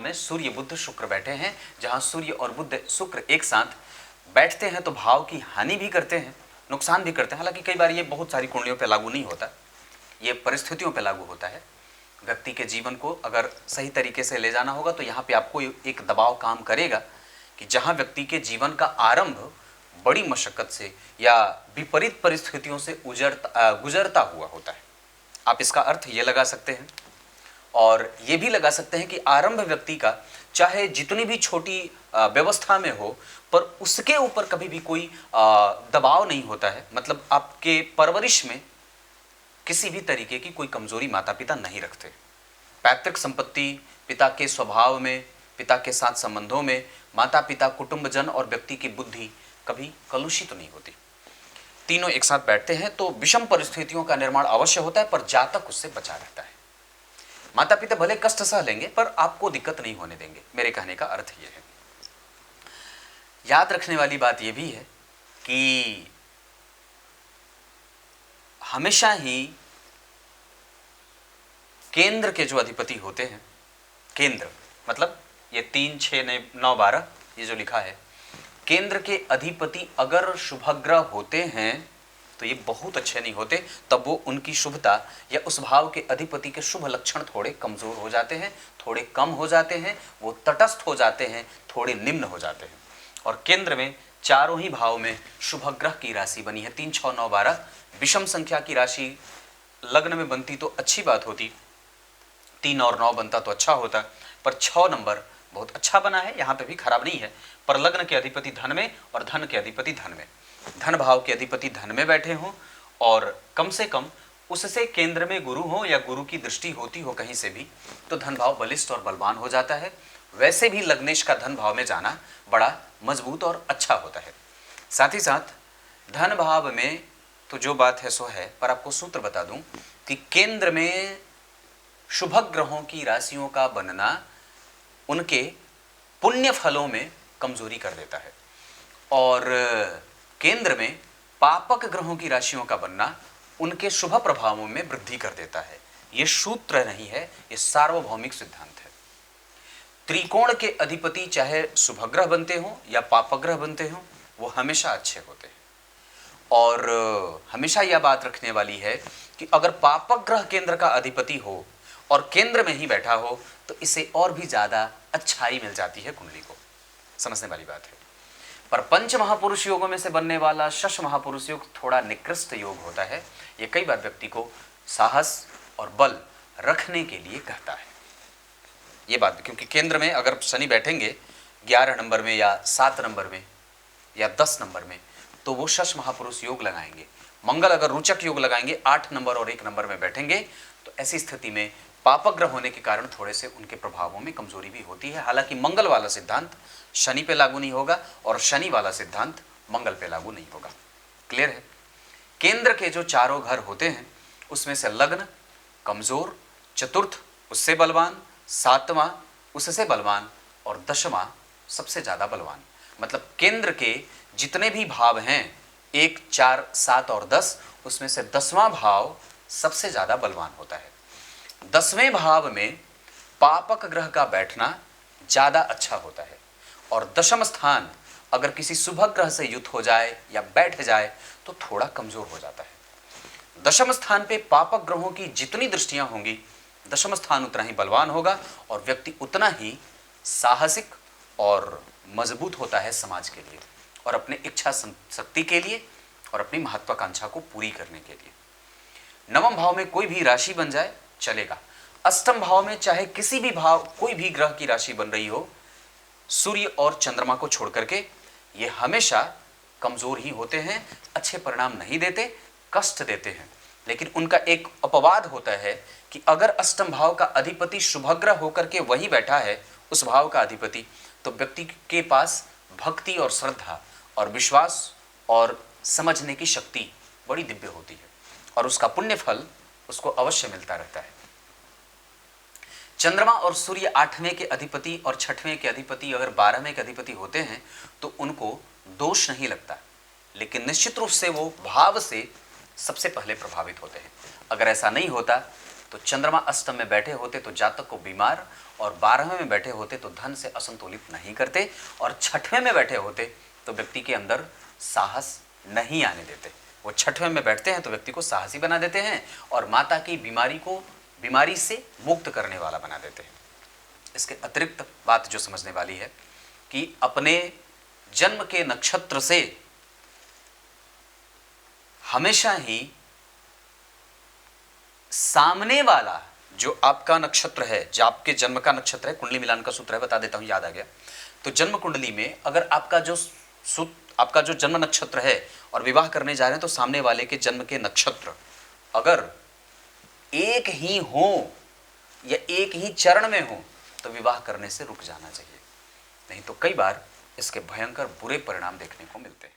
में सूर्य बुध शुक्र बैठे हैं, जहां सूर्य और बुध शुक्र एक साथ बैठते हैं तो भाव की हानि भी करते हैं, नुकसान भी करते हैं। हालांकि कई बार ये बहुत सारी कुंडलियों पर लागू नहीं होता, ये परिस्थितियों पर लागू होता है। व्यक्ति के जीवन को अगर सही तरीके से ले जाना होगा तो यहाँ पे आपको एक दबाव काम करेगा कि जहाँ व्यक्ति के जीवन का आरंभ बड़ी मशक्कत से या विपरीत परिस्थितियों से गुजरता हुआ होता है। आप इसका अर्थ ये लगा सकते हैं और ये भी लगा सकते हैं कि आरंभ व्यक्ति का चाहे जितनी भी छोटी व्यवस्था में हो, पर उसके ऊपर कभी भी कोई दबाव नहीं होता है। मतलब आपके परवरिश में किसी भी तरीके की कोई कमजोरी माता पिता नहीं रखते। पैतृक संपत्ति, पिता के स्वभाव में, पिता के साथ संबंधों में माता पिता, कुटुंबजन और व्यक्ति की बुद्धि कभी कलुषित नहीं होती। तीनों एक साथ बैठते हैं तो विषम परिस्थितियों का निर्माण अवश्य होता है, पर जातक उससे बचा रहता है। माता पिता भले कष्ट सह लेंगे पर आपको दिक्कत नहीं होने देंगे। मेरे कहने का अर्थ यह है। याद रखने वाली बात यह भी है कि हमेशा ही केंद्र के जो अधिपति होते हैं, केंद्र मतलब ये 3, 6, 9, 12 ये जो लिखा है, केंद्र के अधिपति अगर शुभग्रह होते हैं तो ये बहुत अच्छे नहीं होते। तब वो उनकी शुभता या उस भाव के अधिपति के शुभ लक्षण थोड़े कमजोर हो जाते हैं, थोड़े कम हो जाते हैं, वो तटस्थ हो जाते हैं, थोड़े निम्न हो जाते हैं। और केंद्र में चारों ही भाव में शुभग्रह की राशि बनी है, 3, 6, 9, 12। विषम संख्या की राशि लग्न में बनती तो अच्छी बात होती, 3 और 9 बनता तो अच्छा होता, पर 6 नंबर बहुत अच्छा बना है, यहाँ पे भी खराब नहीं है। पर लग्न के अधिपति धन में और धन के अधिपति धन में, धन भाव के अधिपति धन में बैठे हों और कम से कम उससे केंद्र में गुरु हो या गुरु की दृष्टि होती हो कहीं से भी, तो धन भाव बलिष्ठ और बलवान हो जाता है। वैसे भी लग्नेश का धन भाव में जाना बड़ा मजबूत और अच्छा होता है। साथ ही साथ धन भाव में तो जो बात है सो है, पर आपको सूत्र बता दूं कि केंद्र में शुभ ग्रहों की राशियों का बनना उनके पुण्य फलों में कमजोरी कर देता है और केंद्र में पापक ग्रहों की राशियों का बनना उनके शुभ प्रभावों में वृद्धि कर देता है। यह सूत्र नहीं है, यह सार्वभौमिक सिद्धांत है। त्रिकोण के अधिपति चाहे शुभग्रह बनते हों या पापग्रह बनते हों, वो हमेशा अच्छे होते हैं। और हमेशा यह बात रखने वाली है कि अगर पापक ग्रह केंद्र का अधिपति हो और केंद्र में ही बैठा हो तो इसे और भी ज्यादा अच्छाई मिल जाती है कुंडली को। समझने वाली बात है। पर पंच महापुरुष योगों में से बनने वाला शश महापुरुष योग थोड़ा निकृष्ट योग होता है। यह कई बार व्यक्ति को साहस और बल रखने के लिए कहता है। ये बात, क्योंकि केंद्र में अगर शनि बैठेंगे 11 नंबर में या 7 नंबर में या 10 नंबर में तो वो शश महापुरुष योग लगाएंगे। मंगल अगर रोचक योग लगाएंगे 8 नंबर और 1 नंबर में बैठेंगे तो ऐसी स्थिति में पापग्रह होने के कारण थोड़े से उनके प्रभावों में कमजोरी भी होती है। हालांकि मंगल वाला सिद्धांत शनि पे लागू नहीं होगा और शनि वाला सिद्धांत मंगल पे लागू नहीं होगा। क्लियर है। केंद्र के जो चारों घर होते हैं उसमें से लग्न कमजोर, चतुर्थ उससे बलवान, 7वां उससे बलवान और 10वां सबसे ज्यादा बलवान। मतलब केंद्र के जितने भी भाव हैं 1, 4, 7 और 10, उसमें से 10वां भाव सबसे ज्यादा बलवान होता है। 10वें भाव में पापक ग्रह का बैठना ज्यादा अच्छा होता है और दशम स्थान अगर किसी शुभ ग्रह से युत हो जाए या बैठ जाए तो थोड़ा कमजोर हो जाता है। दशम स्थान पे पापक ग्रहों की जितनी दृष्टियां होंगी दशम स्थान उतना ही बलवान होगा और व्यक्ति उतना ही साहसिक और मजबूत होता है समाज के लिए और अपने इच्छा शक्ति के लिए और अपनी महत्वाकांक्षा को पूरी करने के लिए। नवम भाव में कोई भी राशि बन जाए चलेगा। अष्टम भाव में चाहे किसी भी भाव कोई भी ग्रह की राशि बन रही हो, सूर्य और चंद्रमा को छोड़ करके ये हमेशा कमजोर ही होते हैं, अच्छे परिणाम नहीं देते, कष्ट देते हैं। लेकिन उनका एक अपवाद होता है कि अगर अष्टम भाव का अधिपति शुभग्रह होकर के वही बैठा है उस भाव का अधिपति, तो व्यक्ति के पास भक्ति और श्रद्धा और विश्वास और समझने की शक्ति बड़ी दिव्य होती है और उसका पुण्य फल उसको अवश्य मिलता रहता है। चंद्रमा और सूर्य 8वें के अधिपति और 6वें के अधिपति अगर 12वें के अधिपति होते हैं तो उनको दोष नहीं लगता, लेकिन निश्चित रूप से वो भाव से सबसे पहले प्रभावित होते हैं। अगर ऐसा नहीं होता तो चंद्रमा अष्टम में बैठे होते तो जातक को बीमार और 12वें में बैठे होते तो धन से असंतुलित नहीं करते, और 6वें में बैठे होते तो व्यक्ति के अंदर साहस नहीं आने देते। वो 6वें में बैठते हैं तो व्यक्ति को साहसी बना देते हैं और माता की बीमारी से मुक्त करने वाला बना देते हैं। इसके अतिरिक्त बात जो समझने वाली है कि अपने जन्म के नक्षत्र से हमेशा ही सामने वाला जो आपका नक्षत्र है, जो आपके जन्म का नक्षत्र है, कुंडली मिलान का सूत्र है, बता देता हूं, याद आ गया। तो जन्म कुंडली में अगर आपका जो जन्म नक्षत्र है और विवाह करने जा रहे हैं तो सामने वाले के जन्म के नक्षत्र अगर एक ही हो या एक ही चरण में हो तो विवाह करने से रुक जाना चाहिए, नहीं तो कई बार इसके भयंकर बुरे परिणाम देखने को मिलते हैं।